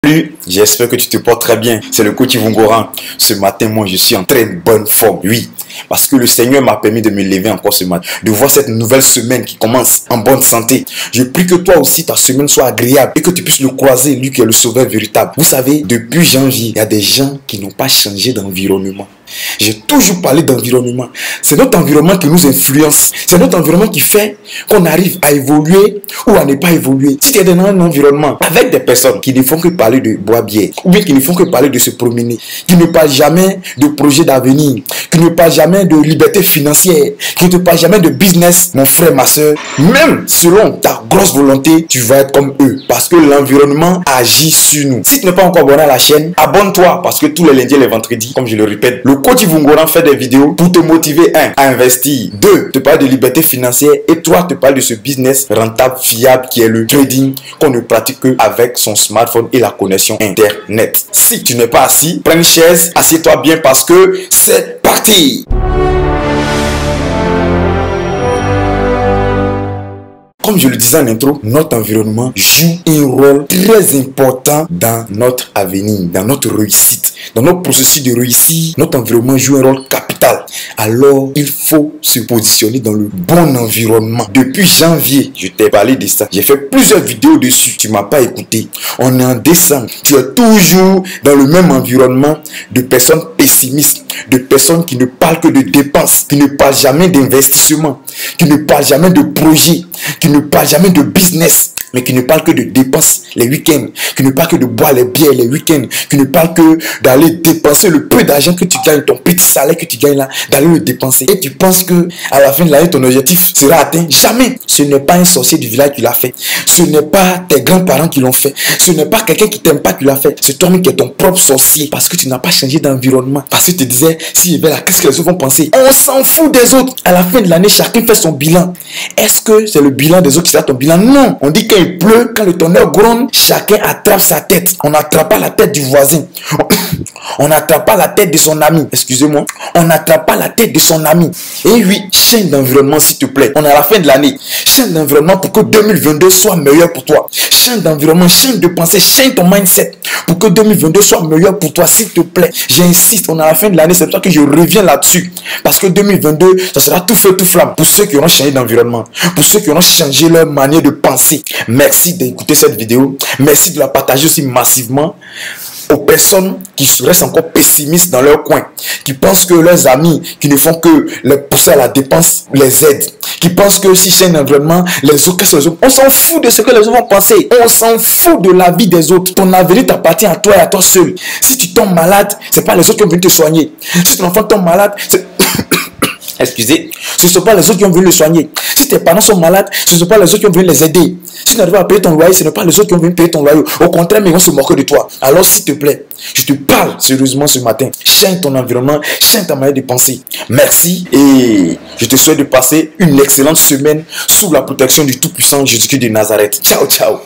Salut, j'espère que tu te portes très bien. C'est le coach Ivongoran. Ce matin, moi, je suis en très bonne forme. Oui, parce que le Seigneur m'a permis de me lever encore ce matin, de voir cette nouvelle semaine qui commence en bonne santé. Je prie que toi aussi, ta semaine soit agréable et que tu puisses le croiser, lui qui est le sauveur véritable. Vous savez, depuis janvier, il y a des gens qui n'ont pas changé d'environnement. J'ai toujours parlé d'environnement. C'est notre environnement qui nous influence. C'est notre environnement qui fait qu'on arrive à évoluer ou à ne pas évoluer. Si tu es dans un environnement avec des personnes qui ne font que parler de boire bière, ou bien qui ne font que parler de se promener, qui ne parlent jamais de projet d'avenir, qui ne parlent jamais de liberté financière, qui ne parlent jamais de business, mon frère, ma soeur, même selon ta grosse volonté, tu vas être comme eux. Parce que l'environnement agit sur nous. Si tu n'es pas encore abonné à la chaîne, abonne-toi parce que tous les lundis et les vendredis, comme je le répète, le coach Ivongoran fait des vidéos pour te motiver, 1, à investir, 2, te parler de liberté financière et 3, te parler de ce business rentable, fiable qui est le trading qu'on ne pratique qu'avec son smartphone et la connexion internet. Si tu n'es pas assis, prends une chaise, assieds-toi bien parce que c'est parti. Comme je le disais en intro, notre environnement joue un rôle très important dans notre avenir, dans notre réussite. Dans notre processus de réussite, notre environnement joue un rôle capital. Alors, il faut se positionner dans le bon environnement. Depuis janvier, je t'ai parlé de ça. J'ai fait plusieurs vidéos dessus. Tu ne m'as pas écouté. On est en décembre. Tu es toujours dans le même environnement de personnes pessimistes, de personnes qui ne parlent que de dépenses, qui ne parlent jamais d'investissement, qui ne parlent jamais de projet, qui ne parlent jamais de business, mais qui ne parlent que de dépenses les week-ends, qui ne parlent que de boire les bières les week-ends, qui ne parlent que d'aller dépenser le peu d'argent que tu gagnes, ton petit salaire que tu gagnes là, d'aller le dépenser. Et tu penses que à la fin de l'année, ton objectif sera atteint. Jamais. Ce n'est pas un sorcier du village qui l'a fait. Ce n'est pas tes grands-parents qui l'ont fait. Ce n'est pas quelqu'un qui t'aime pas qui l'a fait. C'est toi-même qui es ton propre sorcier. Parce que tu n'as pas changé d'environnement. Parce que tu te disais, si là, qu'est-ce que les autres vont penser? On s'en fout des autres. À la fin de l'année, chacun fait son bilan. Est-ce que c'est le bilan des autres qui sera ton bilan? Non. On dit qu'il pleut, quand le tonnerre gronde, chacun attrape sa tête. On n'attrape pas la tête du voisin. On n'attrape pas la tête de son ami. Excusez-moi. On n'attrape pas la tête de son ami. Et oui, change d'environnement s'il te plaît. On est à la fin de l'année. Change d'environnement pour que 2022 soit meilleur pour toi. Change d'environnement, change de pensée, change ton mindset pour que 2022 soit meilleur pour toi s'il te plaît. J'insiste, on est à la fin de l'année. C'est pour ça que je reviens là-dessus. Parce que 2022, ça sera tout feu, tout flamme. Pour ceux qui auront changé d'environnement. Pour ceux qui auront changé leur manière de penser. Merci d'écouter cette vidéo. Merci de la partager aussi massivement aux personnes qui restent encore pessimistes dans leur coin, qui pensent que leurs amis qui ne font que les pousser à la dépense les aident, qui pensent que si c'est un environnement, les autres, qu'est-ce que les autres, on s'en fout de ce que les autres vont penser, on s'en fout de la vie des autres. Ton avenir t'appartient à toi et à toi seul. Si tu tombes malade, c'est pas les autres qui vont venir te soigner. Si ton enfant tombe malade, c'est excusez, ce ne sont pas les autres qui vont venir le soigner. Si tes parents sont malades, ce ne sont pas les autres qui vont venir les aider. Si tu n'arrives pas à payer ton loyer, ce ne sont pas les autres qui vont venir payer ton loyer. Au contraire, mais ils vont se moquer de toi. Alors, s'il te plaît, je te parle sérieusement ce matin. Change ton environnement, change ta manière de penser. Merci et je te souhaite de passer une excellente semaine sous la protection du Tout-Puissant Jésus-Christ de Nazareth. Ciao, ciao.